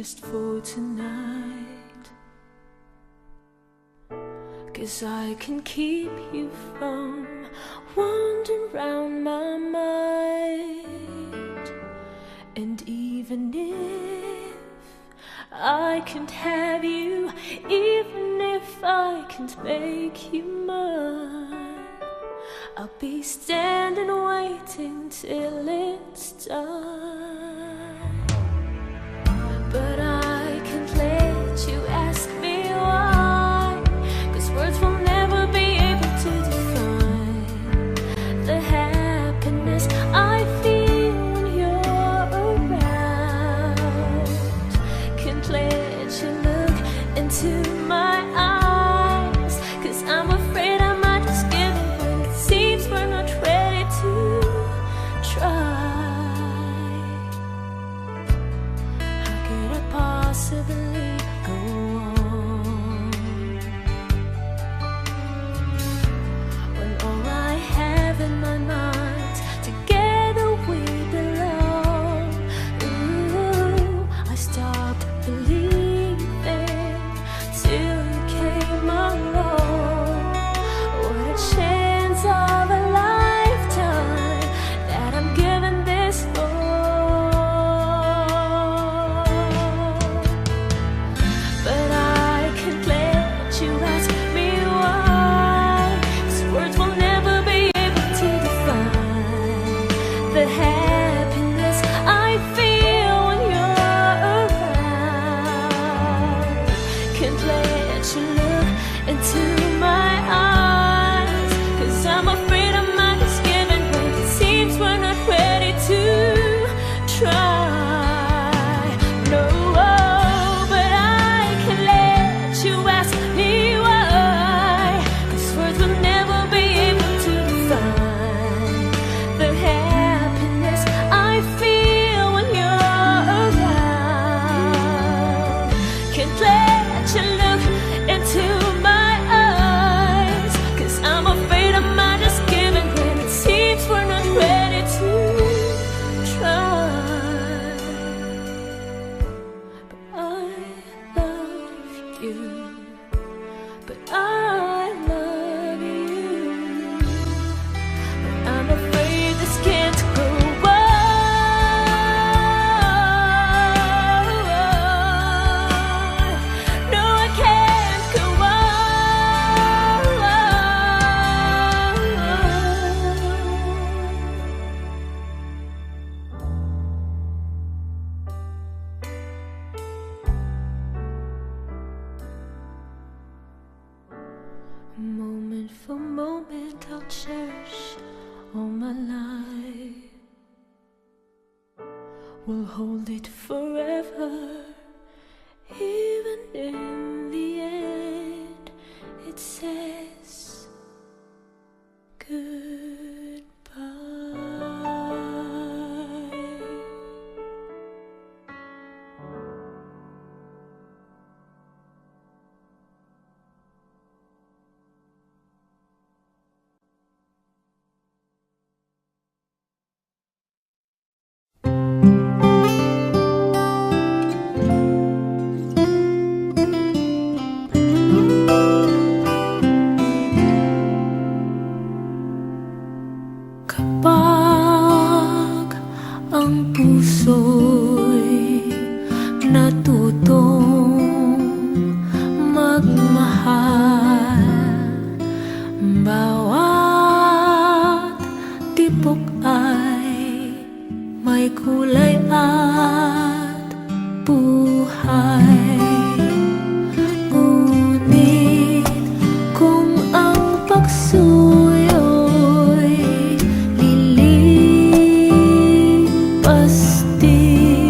just for tonight, 'cause I can keep you from wandering round my mind. And even if I can't have you, even if I can't make you mine, I'll be standing waiting till it's done. But I can't let you ask me why, 'cause words will never be able to define the happiness I feel when you're around. Can't let you look into my eyes, 'cause I'm afraid I might just give in when it seems we're not ready to try. How could I possibly go on when all I have in my mind, together we belong? Ooh, I stopped believing till you came along. What a chance of a lifetime that I'm giving this for. But I can't let you ask me why, 'cause words will never be able to define the happiness I feel when you're around. Can't let you look into my eyes, 'cause I'm afraid I might just give in when it seems we're not ready to try. No, but I can let you ask me why, 'cause words will never be able to define the happiness I feel when you're around. Can't let you look into my eyes, 'cause I'm afraid I might just give in when it seems we're not ready to try. But I love you, but I'm afraid this can't go on. No, I can't go Moment for moment I'll cherish all my life. We'll hold it forever, even in the end it says goodbye. Kapag ang puso'y natutong magmahal, bawat tibok ay may kulay at buhay. Ngunit kung ang pagsuyo'y lilipas din,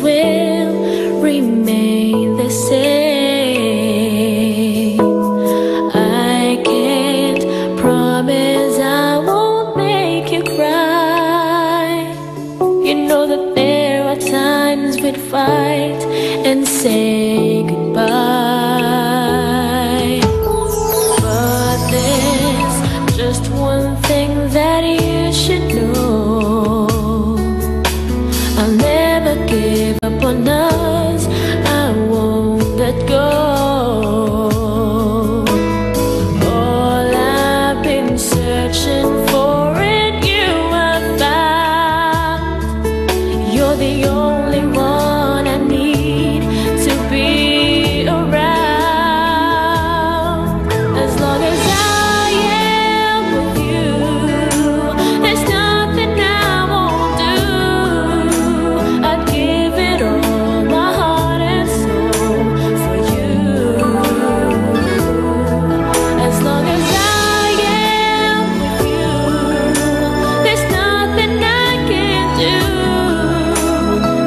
will remain the same. I can't promise I won't make you cry. You know that there are times we'd fight and say goodbye. But there's just one thing that you should know. I'll never give up on us. I won't let go. All I've been searching for in you I found. You're the only one I need to be around. As long as I am with you, there's nothing I won't do. I'd give it all, my heart and soul, for you. As long as I am with you, there's nothing I can do.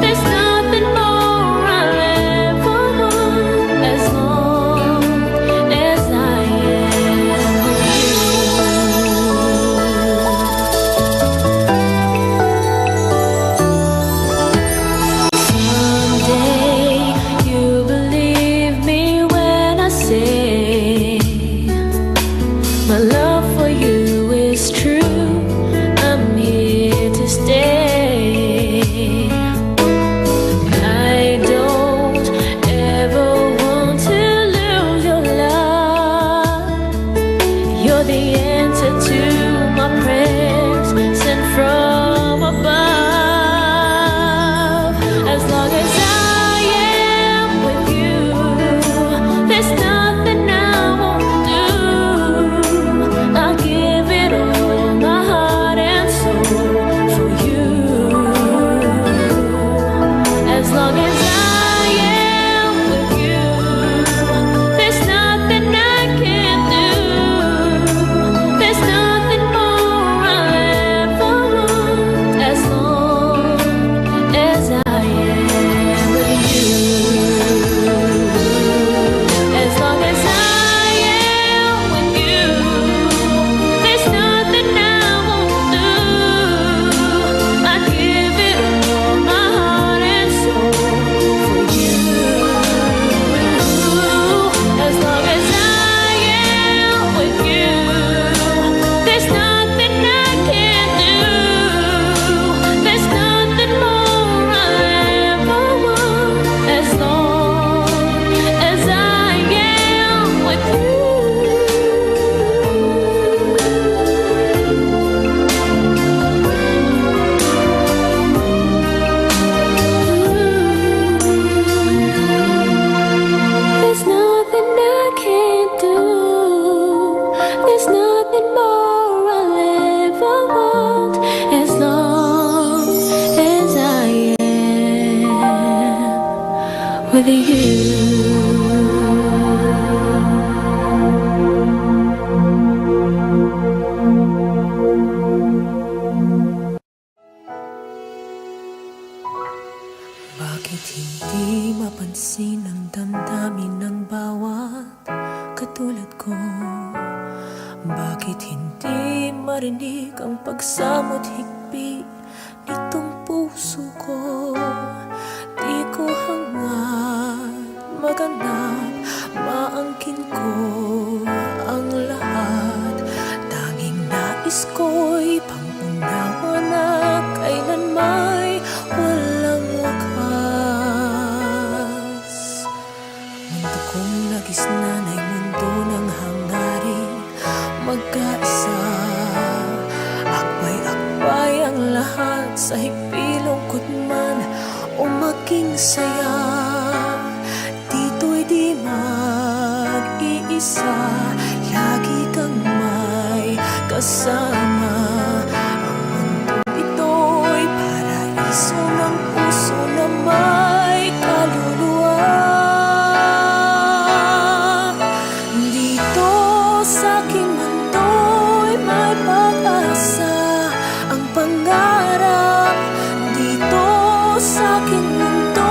There's nothing more I'll ever want. As long as I am with you. Someday you'll believe me when I say my love for you is true. I'm here to stay. I don't ever want to lose your love. You're the answer to my prayers sent from above. As long as I am with you, there's nothing I won't do. I'll give it all, my heart and soul, for you. As long as I am with you, there's nothing I can do. There's nothing more I'll ever want. As long as I am with you. As long as I am with you, there's nothing I won't do. I'd give it all, my heart and soul, for you. As long as I am with you, there's nothing I can do. There's nothing more I'll ever want. As long as I am with you. There's nothing I can't do. There's nothing more I'll ever want. As long as I am with you. Bakit hindi mapansin ang damdamin ng bawat katulad ko? Bakit hindi marinig ang pagsamot higpit nitong puso ko? Di ko hangad maganap, maangkin ko ang lahat. Tanging nais ko'y pangunawa na kailan may walang wakas. Mundo kong nagisnan ay mundo ng hangarin, magkaisa. Akbay-akbay ang lahat sa hipilungkot man o maging saya. Dito'y di mag-iisa, lagi kang may kasama. Ang mundong ito'y paraiso ng puso na may kaluluwa. Dito sa aking mundo'y may pag-asa, ang pangarap. Dito sa aking mundo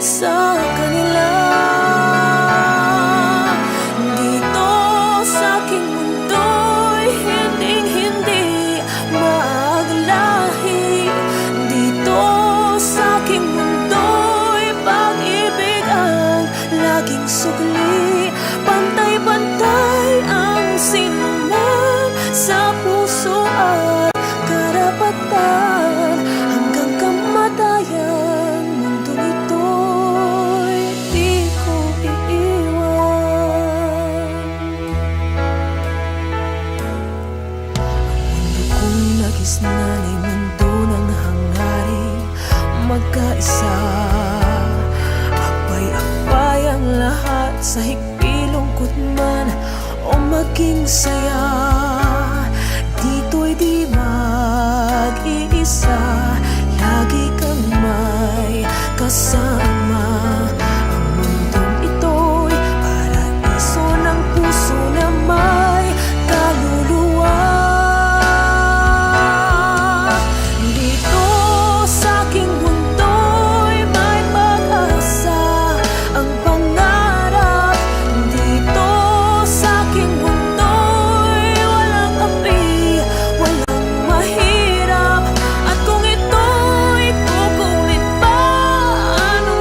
sa kanila. Dito sa aking mundo'y hinding-hindi maaglahi. Dito sa aking mundo'y pag-ibig ang laging sugli. Pantay-pantay ang sinuman sa puso at karapatan. Hanggang kamatayan, mundo nito'y di ko iiwan. Ang mundo kong nagisnan ay mundo ng hangarin magkaisa. Akbay-akbay ang lahat sa higpilungkot man o maging saya. Dito'y di mag-iisa, lagi kang may kasama. Ang mundong ito'y paraiso ng puso na may kaluluwa. Dito sa aking mundo'y may pag-asa ang pangarap. Dito sa aking mundo'y walang api, walang mahirap. At kung ito'y kukunin pa, ano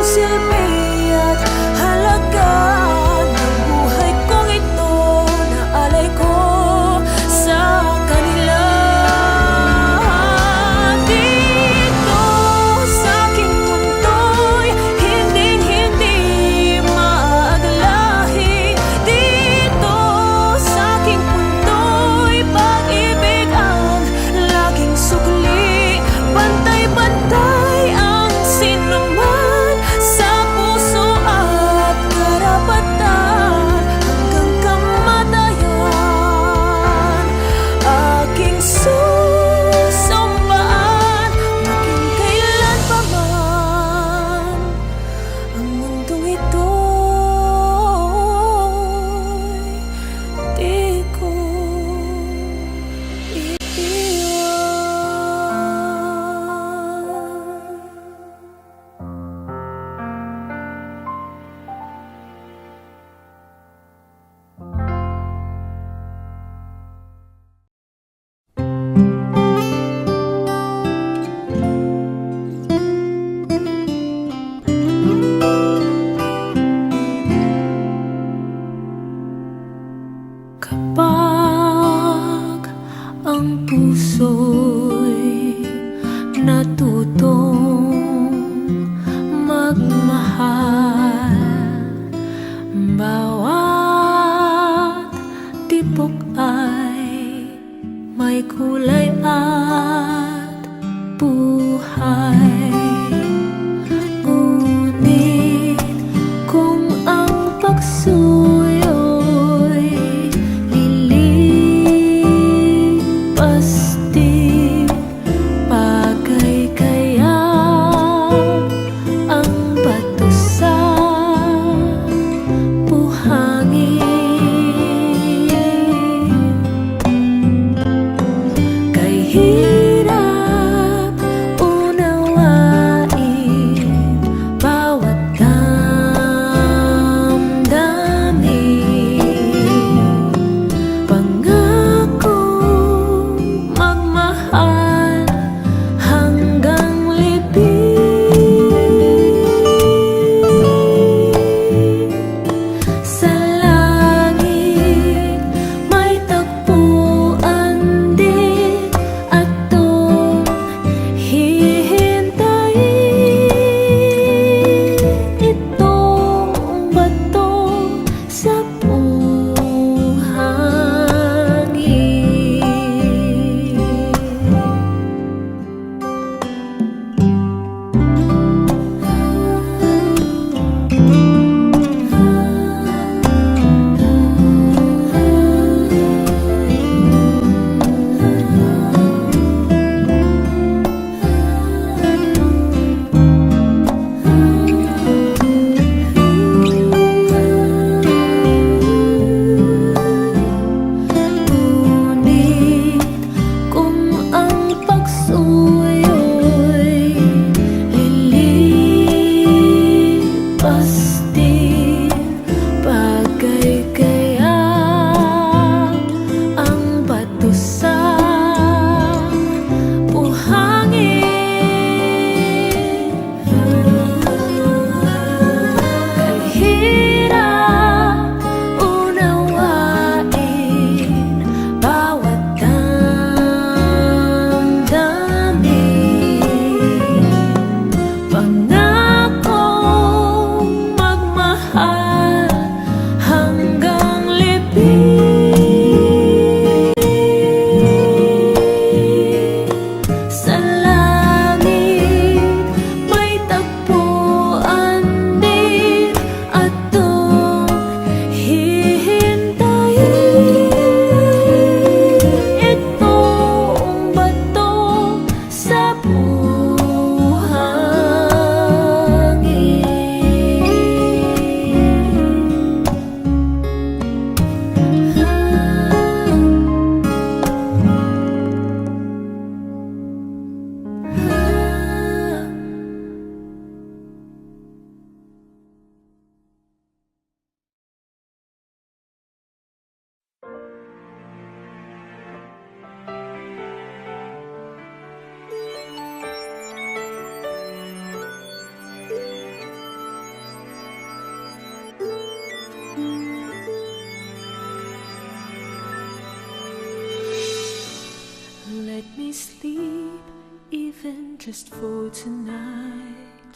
just for tonight,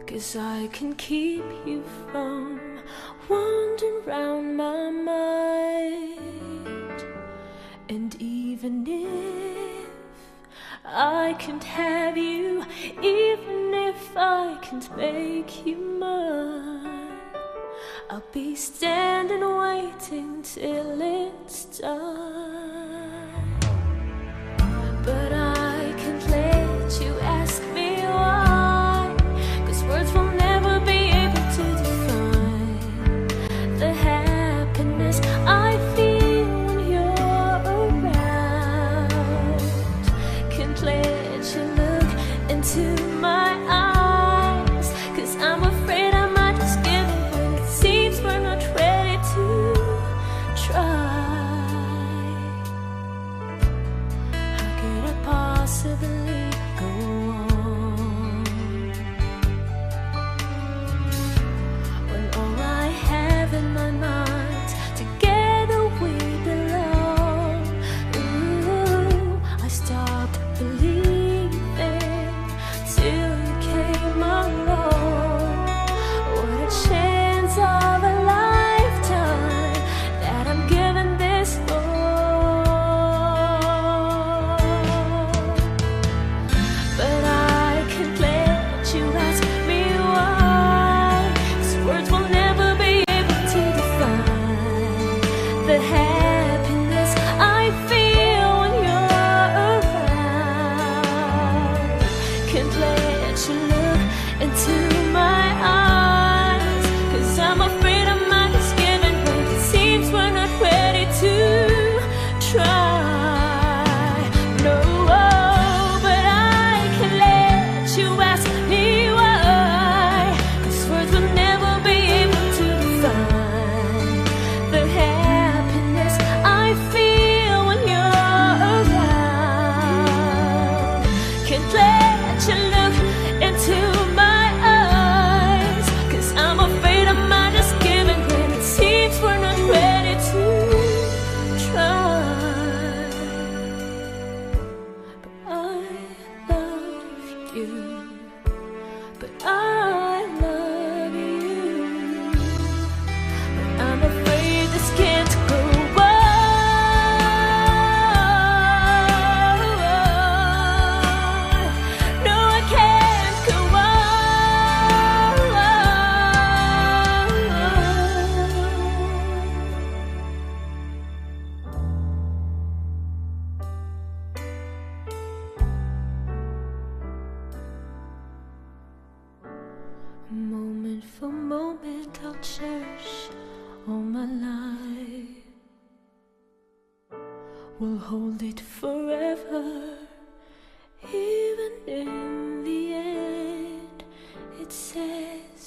'cause I can keep you from wandering round my mind. And even if I can't have you, even if I can't make you mine, I'll be standing waiting till it's done. But I can't let you ask me why, 'cause words will never be able to define the happiness I feel when you're around. Can't let you look into my eyes, 'cause I'm afraid I might just give in when it seems we're not ready to try. How could I possibly go on when all I have in my mind, together we belong? Ooh, I stopped believing till you came along. What a chance of a lifetime that I'm giving this for. But I can't let you ask me why, 'cause words will never be able to define the happiness I feel when you're around. Can't let you look into my eyes, 'cause I'm afraid I might just give in when it seems we're not ready to try. No, but I can let you ask me why, 'cause words will never be able to define the happiness I feel when you're around. Can't let you look into my eyes, 'cause I'm afraid I might just give in when it seems we're not ready to try. But I love you, but I love you, but I'm afraid this can't go on. No, I can't go Moment for moment I'll cherish all my life. We'll hold it forever, even in the end it says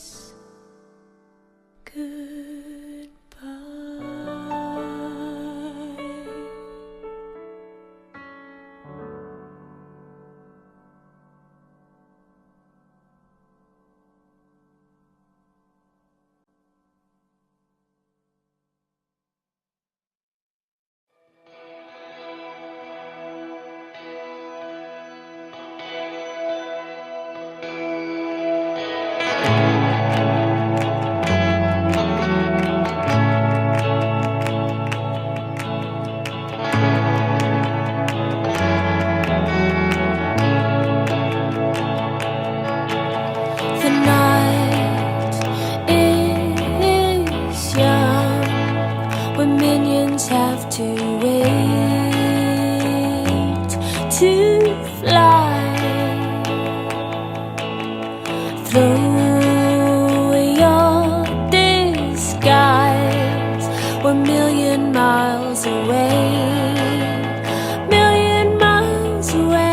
goodbye. The night is young when minions have to wait to fly. Throw away your disguise. We're a million miles away, million miles away.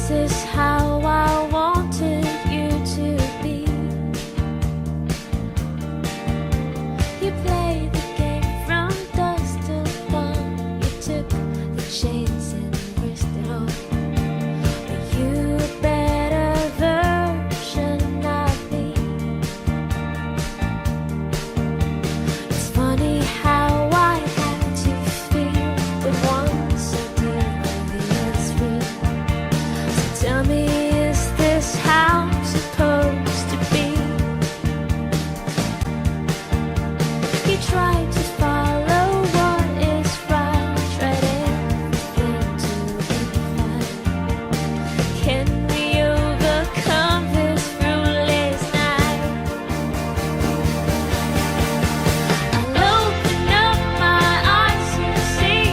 this how I wanted you to be? You played the game from dusk till dawn. You took the chance and risked it all. Are you a better version of me? It's funny how I had to feel, but once I did, the other's real. So tell me, is this how it's supposed to be? You tried to follow what is right, tried everything to be fine. Can we overcome this ruleless night? I'll open up my eyes and see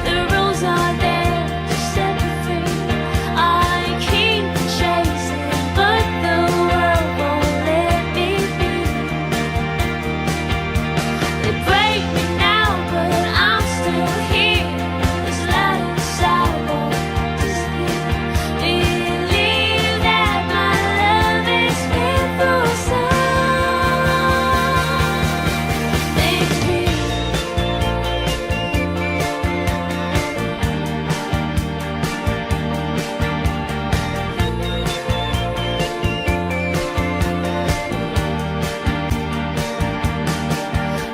the rules are there to set me free. I keep chasing, but the world won't let me be. They break me now, but I'm still here. This light inside won't disappear. Believe that my love is meant for something real.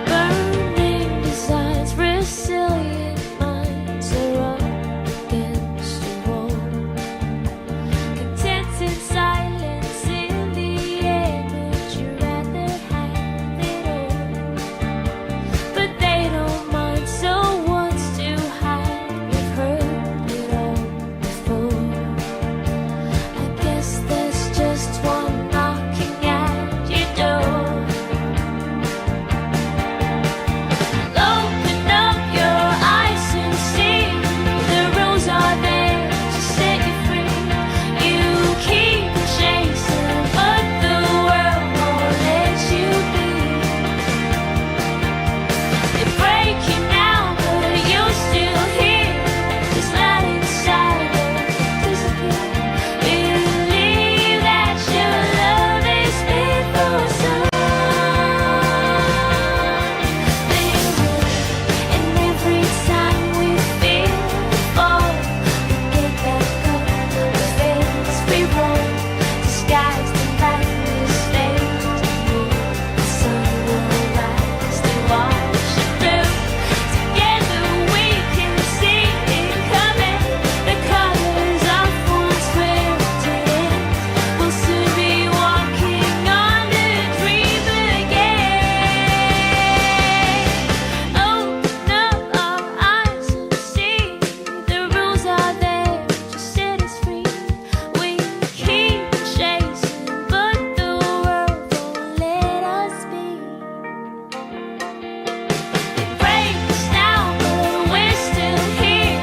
Burning desires, resilient minds are up against the wall. Content in silence in the air, but you'd rather have it all. But they don't mind, so what's to hide? We've heard it all before. I guess there's just one knocking at your door. Open up your eyes and see the rules are there to set you free. You keep chasing, but the world won't let you be. They break you now, but you're still here. This light inside won't disappear. Believe that your love is made for something real. And every time we feel the fall, we get back up, the face we roll. Disguised in blackness, fade to blue. The sun will rise to wash it through. Together we can see it coming. The colors of once wilted in. We'll soon be walking on a dream again. Open up our eyes and see the rules are there to set us free. We keep chasing, but the world won't let us be. They break us now, but we're still here.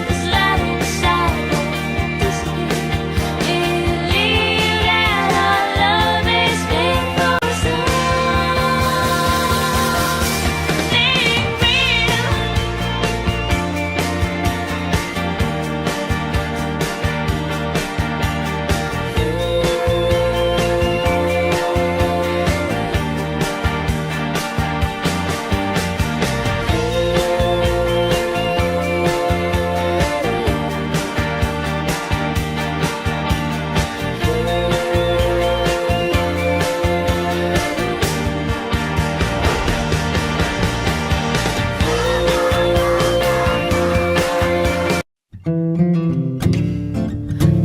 This light inside won't disappear. Believe that our love is made for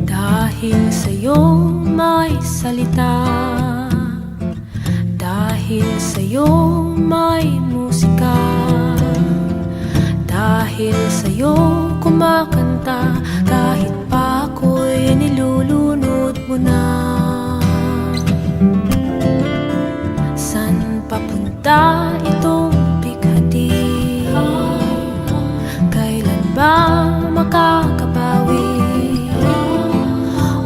dahil sa'yo may salita, dahil sa'yo may musika, dahil sa'yo kumakanta, kahit pa ako'y nilulunod mo na. San papunta itong bighati? Kailan ba makakabawi?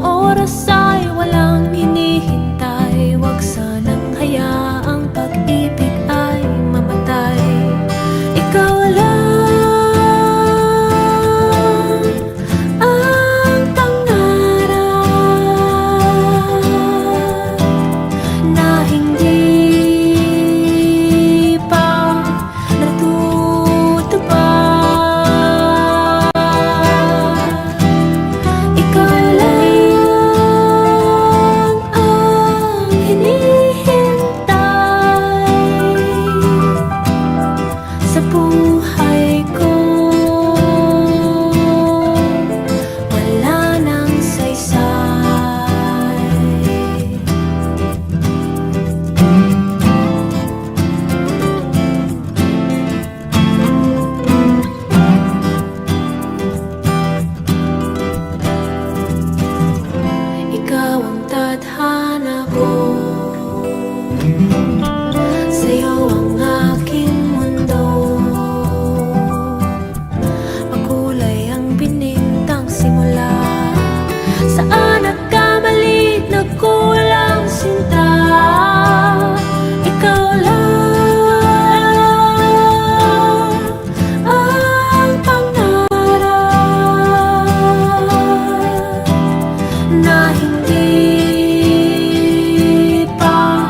Oras ay walang hinihintay, wag sanang hayaang pag-ibig ay mamatay. Ikaw lang Saan nagkamali, nagkulang sinta? Ikaw lang ang pangarap na hindi pa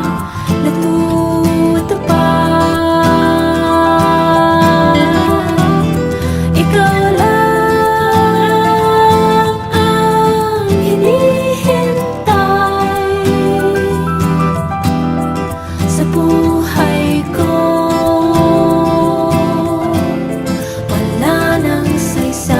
natutupad. Ikaw lang ang hinihintay sa buhay ko. Wala nang saysay.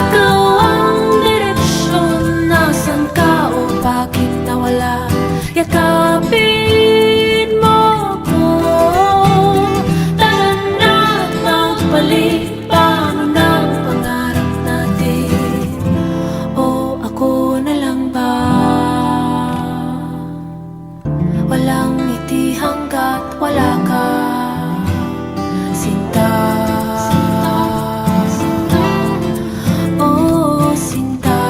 Ikaw ang direksyon, nasan ka o bakit nawala? Yakapin mo ko, tara na't magbalik. Paano ng pangarap natin? O ako na lang ba? Walang ngiti hanggat wala ka, sinta. Oh, sinta.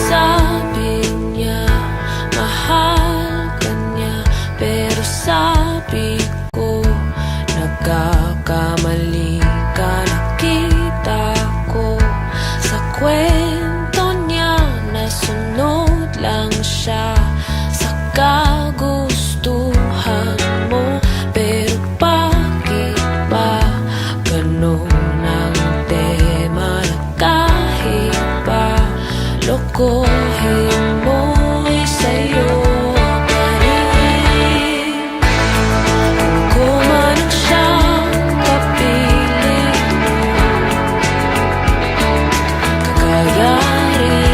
Sabi niya, mahal ka niya, pero sabi ko, nagkakamali ka. Nakita ko sa kwento niya, nasunod lang siya sa kagustuhan mo. Pero bakit ba ganun ang tema na kahit pa lokohin mo'y sa'yo pa rin? Kung man ang siyang kapiling mo, kakayarin.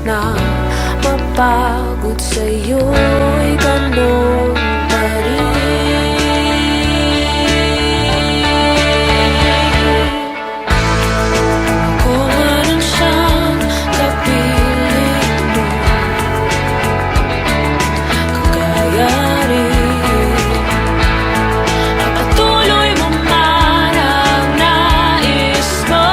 na mapagod sa'yo'y ganun pa rin. Kung anong siyang kapiling mo, kaya rin at patuloy mo man ang nais mo.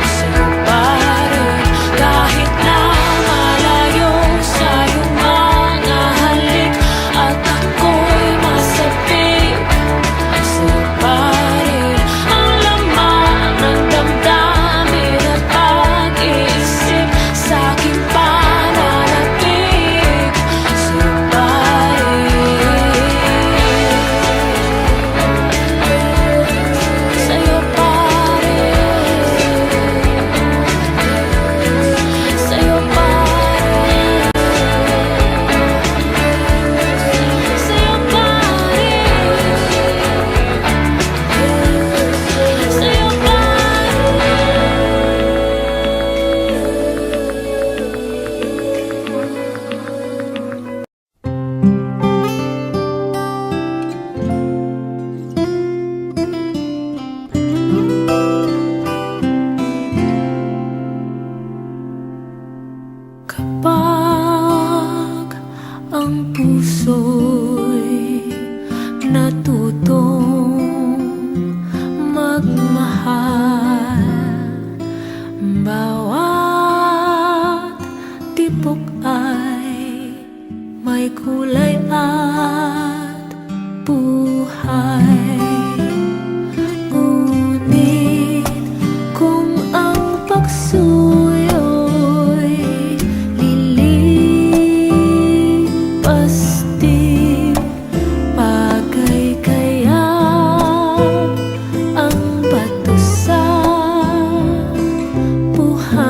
Sa'yo pa rin kahit na malayo sa iyong mga halik at ako'y masapit. Sa'yo pa rin ang laman ng damdamin at pag-iisip sa aking pananapig. Sa'yo pa rin, sa'yo pa rin, sa'yo pa rin, sa'yo pa rin, sa'yo pa Kapag ang puso'y natutong magmahal, bawat tibok ay may kulay at buhay. Ngunit kung ang pagsuyo'y lilipas din, bagay kaya ang bato sa buhay?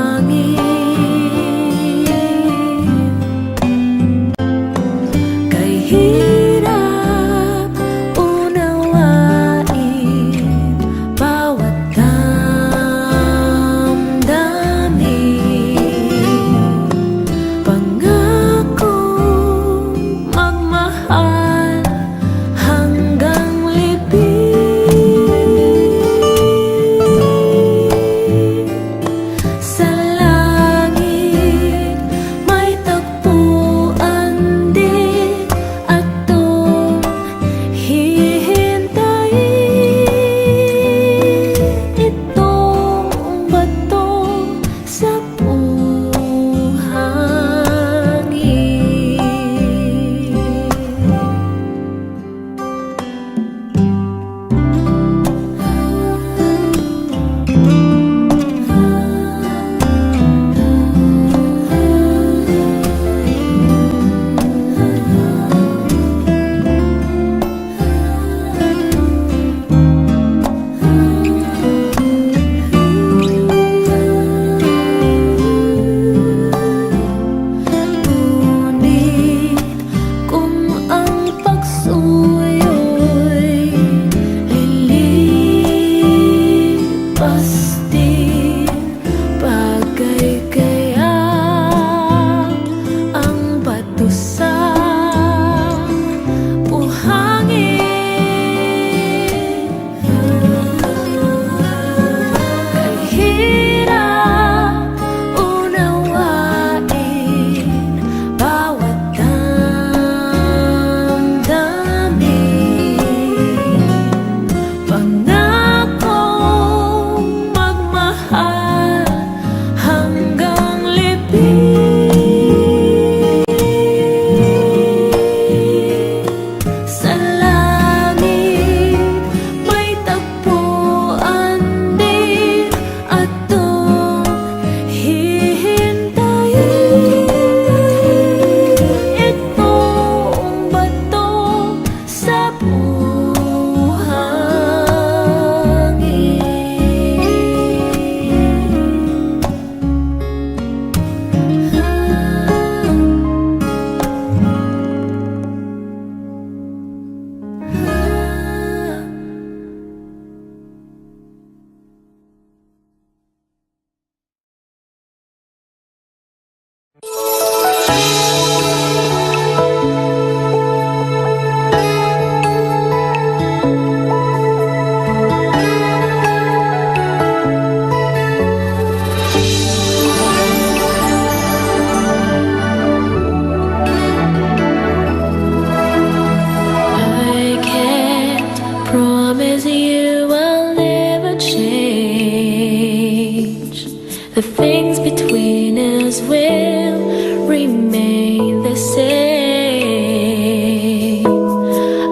things between us will remain the same.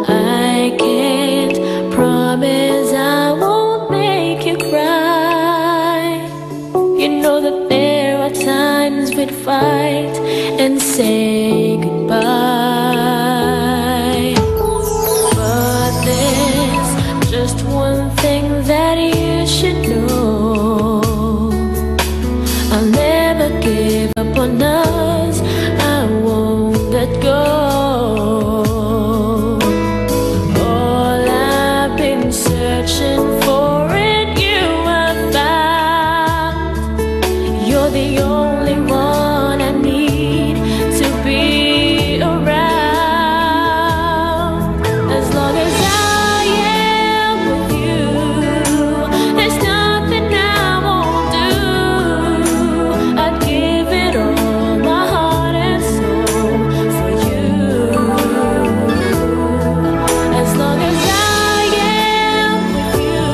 I can't promise I won't make you cry. You know that there are times we'd fight and say goodbye. But there's just one thing that you should know. I'll never give up on us, I won't let go. All I've been searching for in you I found. You're the only one I need to be around. As long as I am with you, there's nothing I won't do. I'd give it all, my heart and soul, for you. As long as I am with you,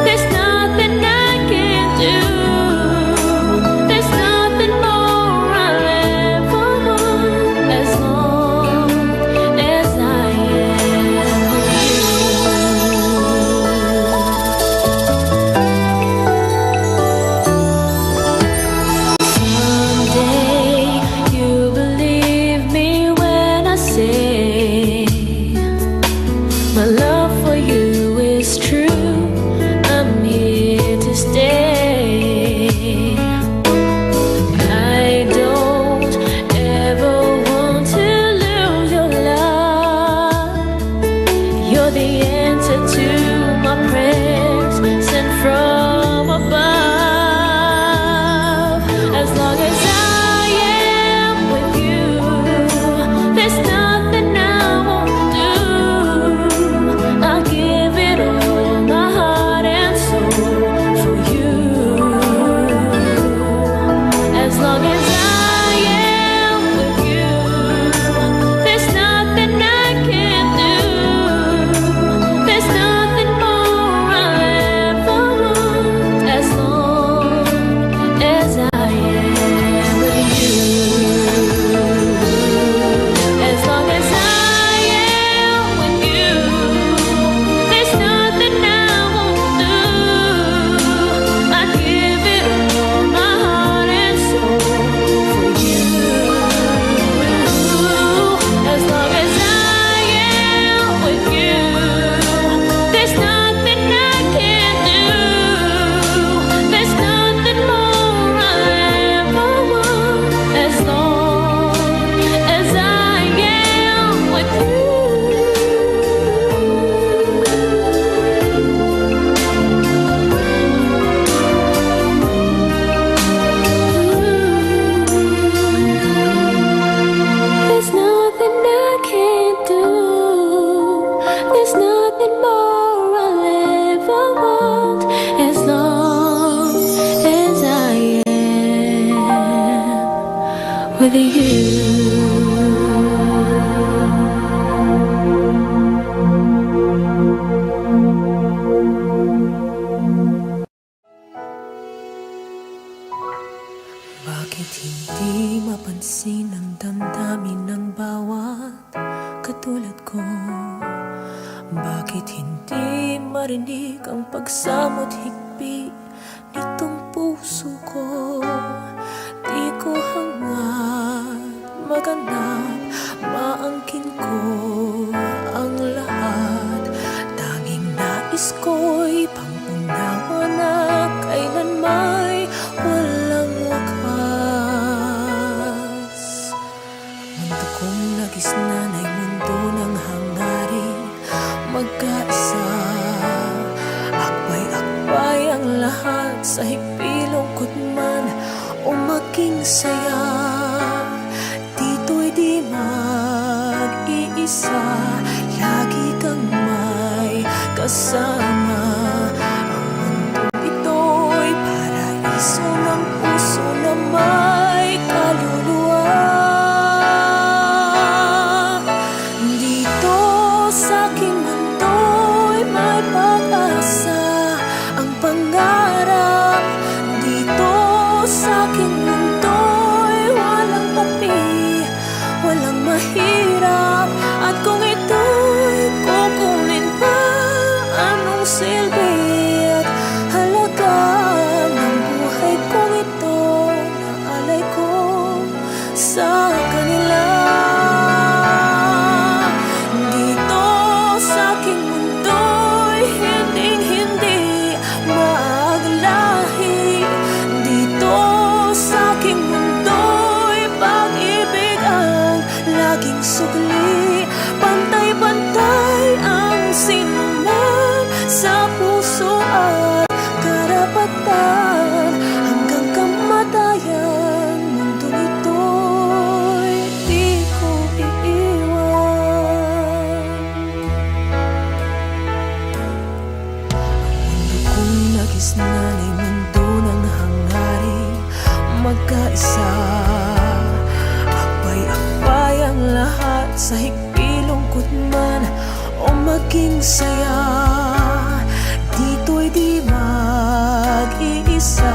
there's nothing I can do. There's nothing more I'll ever want. As long as I am with you. Someday you'll believe me when I say my love for you is true. I'm here to stay. I don't ever want to lose your love. You're the answer to my prayers sent from above. As long as I am with you, there's nothing I won't do. I'll give it all, my heart and soul, for you. As long as I am with you, there's nothing I can do. There's nothing more I'll ever want. As long as I am with you. As long as I am with you, there's nothing I won't do. I'd give it all, my heart and soul, for you. As long as I am with you, there's nothing I can do. There's nothing more I'll ever want. As long as I am with you. There's nothing I can't do. There's nothing more I'll ever want. As long as I am with you. Bakit hindi mapansin ang damdamin ng bawat katulad ko? Bakit hindi marinig ang pagsamot higpit nitong puso ko? Di ko hangad maganap, maangkin ko ang lahat. Tanging nais ko'y pangunawa na kailan may walang wakas. Mundo kong nagisnan ay mundo ng hangarin, magkaisa. Akbay-akbay ang lahat sa hipilungkot man o maging saya. Dito'y di mag-iisa, lagi kang may kasama. Ang mundong ito'y paraiso ng puso na may kaluluwa. Dito sa aking mundo'y may pag-asa, ang pangarap dito sa aking mundo'y walang api, walang mahirap. At kung ito'y kukunin pa, anong silbi at halaga ng buhay kong ito na alay ko sa kanila? Dito sa aking mundo'y hinding-hindi maaglahi. Dito sa aking mundo'y pag-ibig ang laging sugli. Pantay-pantay ang sinuman sa puso at karapatan. Hanggang kamatayan, mundo nito'y di ko iiwan. Mundo kong nagisnan ay mundo ng hangarin magkaisa. Akbay-akbay ang lahat sa higpilungkot man o maging saya. Dito'y di mag-iisa.